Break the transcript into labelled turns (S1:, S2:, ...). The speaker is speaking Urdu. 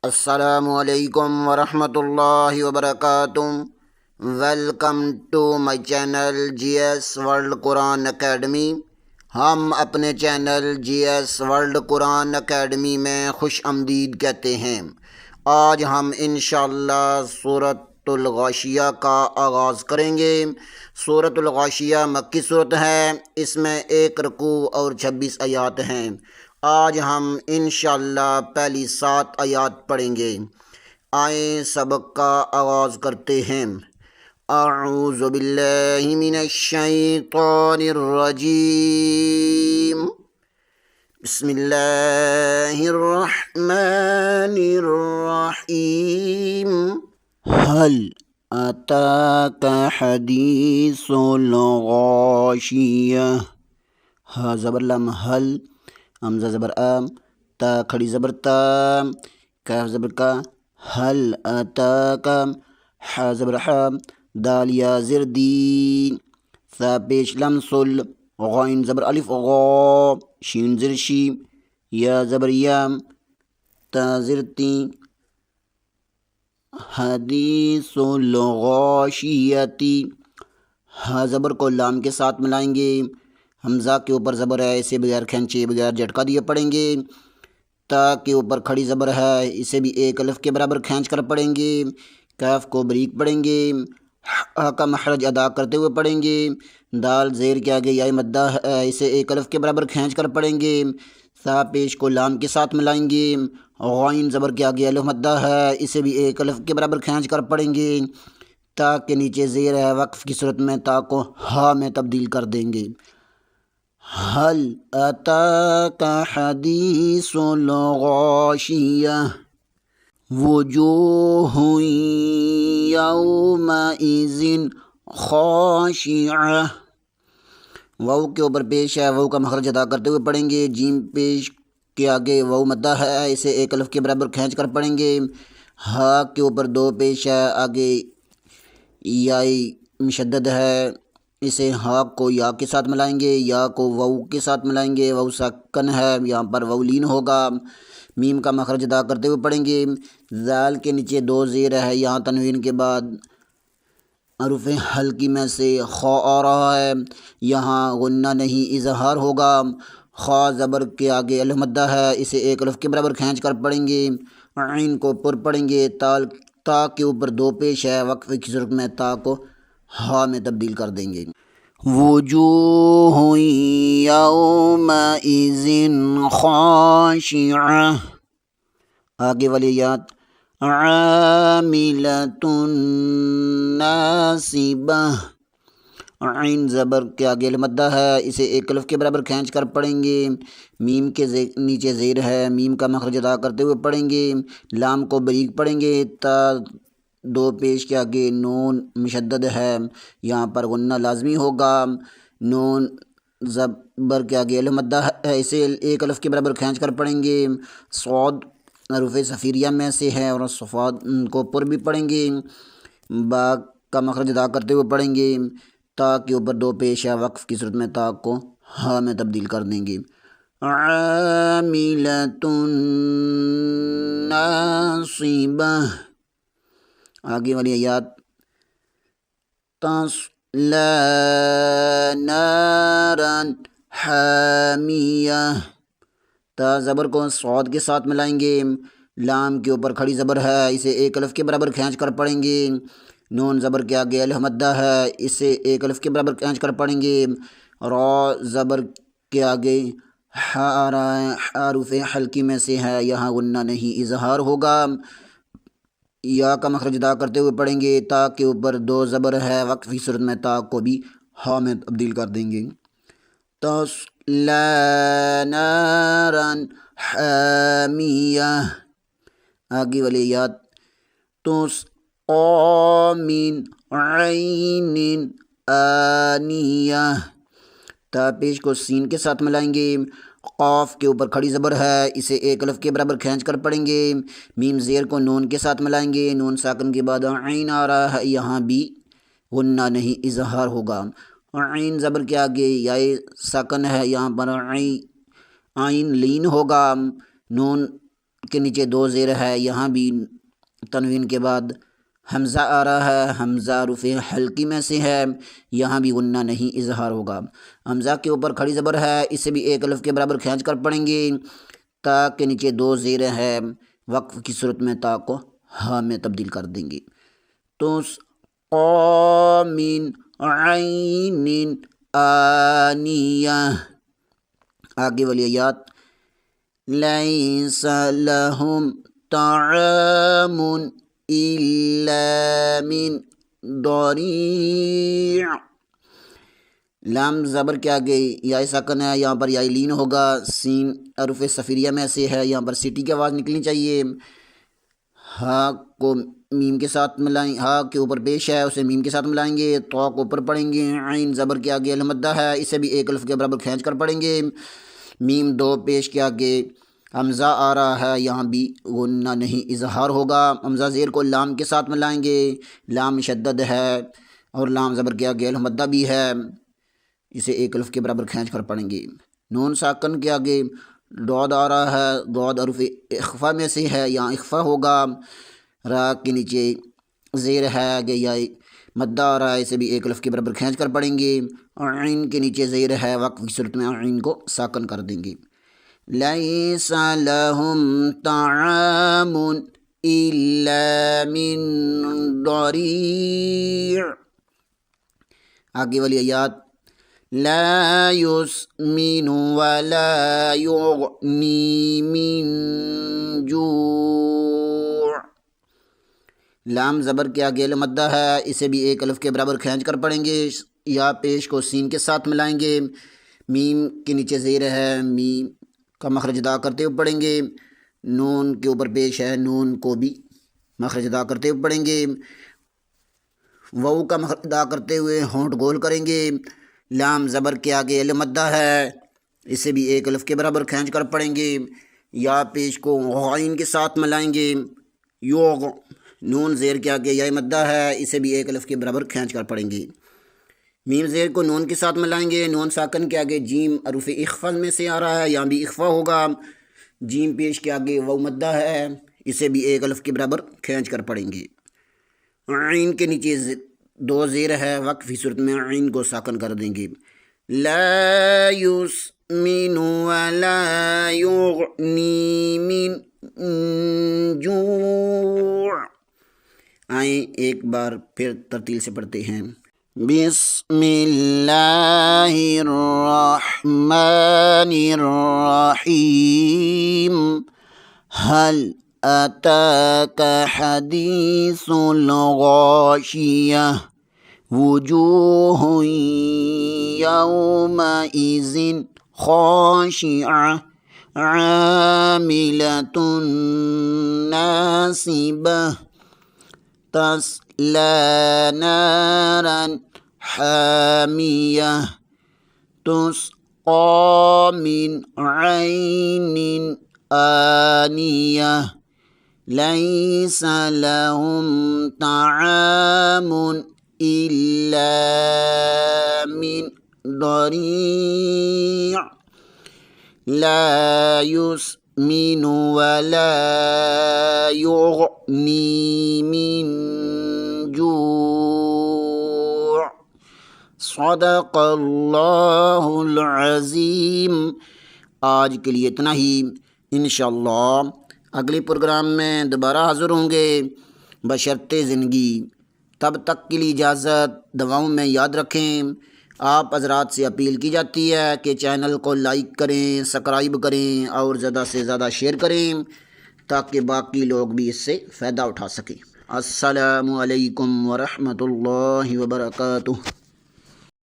S1: السلام علیکم ورحمۃ اللہ وبرکاتہ۔ Welcome to my channel G S World Quran Academy. ہم اپنے channel G S World Quran Academy میں خوش آمدید کہتے ہیں۔ آج ہم انشاءاللہ سورۃ الغاشیہ کا آغاز کریں گے۔ سورۃ الغاشیہ مکی صورت ہے، اس میں 1 رکوع اور 26 آیات ہیں۔ آج ہم انشاءاللہ پہلی 7 آیات پڑھیں گے۔ آئیں سبق کا آغاز کرتے ہیں۔ اعوذ باللہ من الشیطان الرجیم، بسم اللہ الرحمن الرحیم۔ هل اتاک حدیث الغاشیہ۔ ہا زبر لام حل، حمزہ زبر ام، تا کھڑی زبر تا، کاف زبر کا، حل اتاک، حا زبر حا، دال یا زر دی، ثا پیش لم سل، غائن زبر الف غا، شین زر شی، یا زبر یم، تا زر تی، حدیث الغاشیتی۔ ہا زبر کو لام کے ساتھ ملائیں گے، حمزہ کے اوپر زبر ہے، اسے بغیر کھینچے بغیر جھٹکا دیے پڑھیں گے۔ تا کے اوپر کھڑی زبر ہے، اسے بھی 1 الف کے برابر کھینچ کر پڑھیں گے۔ کاف کو بریک پڑھیں گے، ہا کا مخرج ادا کرتے ہوئے پڑھیں گے۔ دال زیر کے آگے یا مدہ ہے، اسے 1 الف کے برابر کھینچ کر پڑھیں گے۔ سا پیش کو لام کے ساتھ ملائیں گے، غائن زبر کے آگے الف مدہ ہے، اسے بھی 1 الف کے برابر کھینچ کر پڑھیں گے۔ تا کے نیچے زیر ہے، وقف کی صورت میں تا کو ہا میں تبدیل کر دیں گے۔ هل اتاک حدیث الغاشیہ، وجوہ یومئذ خاشعہ۔ واو کے اوپر پیش ہے، واو کا مخرج ادا کرتے ہوئے پڑھیں گے۔ جیم پیش کے آگے واو مدہ ہے، اسے 1 الف کے برابر کھینچ کر پڑھیں گے۔ ہا کے اوپر 2 پیش ہے، آگے یائی مشدد ہے، اسے ہا کو یا کے ساتھ ملائیں گے، یا کو واو کے ساتھ ملائیں گے۔ واو ساکن ہے، یہاں پر واو لین ہوگا۔ میم کا مخرج ادا کرتے ہوئے پڑھیں گے۔ ذال کے نیچے 2 زیر ہے، یہاں تنوین کے بعد حروف حلقی میں سے خا آ رہا ہے، یہاں غنہ نہیں اظہار ہوگا۔ خا زبر کے آگے الف مدہ ہے، اسے 1 الف کے برابر کھینچ کر پڑھیں گے۔ عین کو پر پڑھیں گے۔ تا کے اوپر 2 پیش ہے، وقفے کی صورت میں تا کو ہا میں تبدیل کر دیں گے۔ وجوہ یومئذ خاشعہ۔ آگے والی آیات، عاملۃ ناصبہ۔ عین زبر کے آگے المدہ ہے، اسے 1 الف کے برابر کھینچ کر پڑھیں گے۔ میم کے نیچے زیر ہے، میم کا مخرج ادا کرتے ہوئے پڑھیں گے۔ لام کو بریک پڑھیں گے۔ تا 2 پیش کے آگے نون مشدد ہے، یہاں پر غنہ لازمی ہوگا۔ نون زبر کے آگے الف مدہ ہے، اسے 1 الف کے برابر کھینچ کر پڑھیں گے۔ صاد حروف صفیریہ میں سے ہے اور صفات کو پر بھی پڑھیں گے۔ با کا مخرج ادا کرتے ہوئے پڑھیں گے۔ تا کے اوپر 2 پیش ہے، وقف کی صورت میں تا کو ہا میں تبدیل کر دیں گے۔ عاملۃ ناصبہ۔ آگے والی آیات، تصلی نارا حامیہ۔ تا زبر کو صاد کے ساتھ ملائیں گے، لام کے اوپر کھڑی زبر ہے، اسے 1 الف کے برابر کھینچ کر پڑھیں گے۔ نون زبر کے آگے الف مدہ ہے، اسے 1 الف کے برابر کھینچ کر پڑھیں گے۔ را زبر کے آگے حروف حلقی میں سے ہے، یہاں غنہ نہیں اظہار ہوگا۔ یا کا مخرج ادا کرتے ہوئے پڑھیں گے۔ تا کے اوپر 2 زبر ہے، وقفی صورت میں تا کو بھی ہا میں تبدیل کر دیں گے۔ تصلی نارا حامیہ۔ آگے والی آیات، تسقی من عین آنیہ۔ تا پیش کو سین کے ساتھ ملائیں گے۔ قاف کے اوپر کھڑی زبر ہے، اسے 1 الف کے برابر کھینچ کر پڑھیں گے۔ میم زیر کو نون کے ساتھ ملائیں گے، نون ساکن کے بعد عین آ رہا ہے، یہاں بھی غنہ نہیں اظہار ہوگا۔ عین زبر کے آگے یائے ساکن ہے، یہاں پر عین لین ہوگا۔ نون کے نیچے دو زیر ہے، یہاں بھی تنوین کے بعد حمزہ آ رہا ہے، حمزہ حروف حلقی میں سے ہے، یہاں بھی غنہ نہیں اظہار ہوگا۔ حمزہ کے اوپر کھڑی زبر ہے، اسے بھی ایک الف کے برابر کھینچ کر پڑھیں گے۔ تا کے نیچے دو زیر ہے، وقف کی صورت میں تا کو ہا میں تبدیل کر دیں گے۔ تسقی من عین آنیہ، آگے والی آیات لیس لہم طعام الا من ضریع، لام زبر کے آگے یا ساکن ہے، یہاں پر یا لین ہوگا، سین حروف صفیریہ میں سے ہے، یہاں پر سیٹی کی آواز نکلنی چاہیے۔ ہا کو میم کے ساتھ ملائیں، ہا کے اوپر پیش ہے، اسے میم کے ساتھ ملائیں گے، تو کو اوپر پڑھیں گے، عین زبر کے آگے المدہ ہے، اسے بھی ایک الف کے برابر کھینچ کر پڑھیں گے۔ میم دو پیش کے آگے حمزہ آ رہا ہے، یہاں بھی غنہ نہیں اظہار ہوگا۔ حمزہ زیر کو لام کے ساتھ ملائیں گے، لام مشدد ہے اور لام زبر کے آگے المدہ بھی ہے، اسے ایک الف کے برابر کھینچ کر پڑھیں گے۔ نون ساکن کے آگے ضاد آ رہا ہے، ضاد حروف اخفا میں سے ہے، یہاں اخفا ہوگا۔ را کے نیچے زیر ہے، آگے یا مدہ آ رہا ہے، اسے بھی ایک الف کے برابر کھینچ کر پڑھیں گے۔ عین کے نیچے زیر ہے، وقف کی صورت میں عین کو ساکن کر دیں گے۔ لیس لہم طعام الا من ضریع، آگے والی آیات لا یسمن ولا یغنی من جوع، لام زبر کے آگے المدہ ہے، اسے بھی ایک الف کے برابر کھینچ کر پڑھیں گے، یا پیش کو سین کے ساتھ ملائیں گے۔ میم کے نیچے زیر ہے، میم کا مخرج ادا کرتے ہوئے پڑھیں گے۔ نون کے اوپر پیش ہے، نون کو بھی مخرج ادا کرتے ہوئے پڑھیں گے۔ واو کا مخرج ادا کرتے ہوئے ہونٹ گول کریں گے۔ لام زبر کے آگے المدہ ہے، اسے بھی ایک الف کے برابر کھینچ کر پڑھیں گے، یا پیش کو غائن کے ساتھ ملائیں گے۔ یوغ، نون زیر کے آگے یا مدہ ہے، اسے بھی ایک الف کے برابر کھینچ کر پڑھیں گے۔ میم زیر کو نون کے ساتھ ملائیں گے، نون ساکن کے آگے جیم حروف اخفا میں سے آ رہا ہے، یہاں بھی اخفا ہوگا۔ جیم پیش کے آگے واو مدہ ہے، اسے بھی ایک الف کے برابر کھینچ کر پڑھیں گے۔ عین کے نیچے دو زیر ہے، وقف کی صورت میں عین کو ساکن کر دیں گے۔ لا یسمن ولا یغنی من جوع، آئیں ایک بار پھر ترتیل سے پڑھتے ہیں۔ بسم اللہ الرحمن الرحیم، هل اتاک حدیث الغاشیہ، وجوہ یومئذ خاشعہ، عاملۃ ناصبہ، تصلی نارا حامیہ، تسقی من عین آنیہ، لیس لہم طعام الا من ضریع، لا یسمن ولا یغنی من جوع، صدق اللہ العظیم۔ آج کے لیے اتنا ہی، انشاءاللہ اگلے پروگرام میں دوبارہ حاضر ہوں گے بشرط زندگی۔ تب تک کے لیے اجازت، دعاؤں میں یاد رکھیں۔ آپ حضرات سے اپیل کی جاتی ہے کہ چینل کو لائک کریں، سبسکرائب کریں اور زیادہ سے زیادہ شیئر کریں تاکہ باقی لوگ بھی اس سے فائدہ اٹھا سکیں۔ السلام علیکم ورحمۃ اللہ وبرکاتہ۔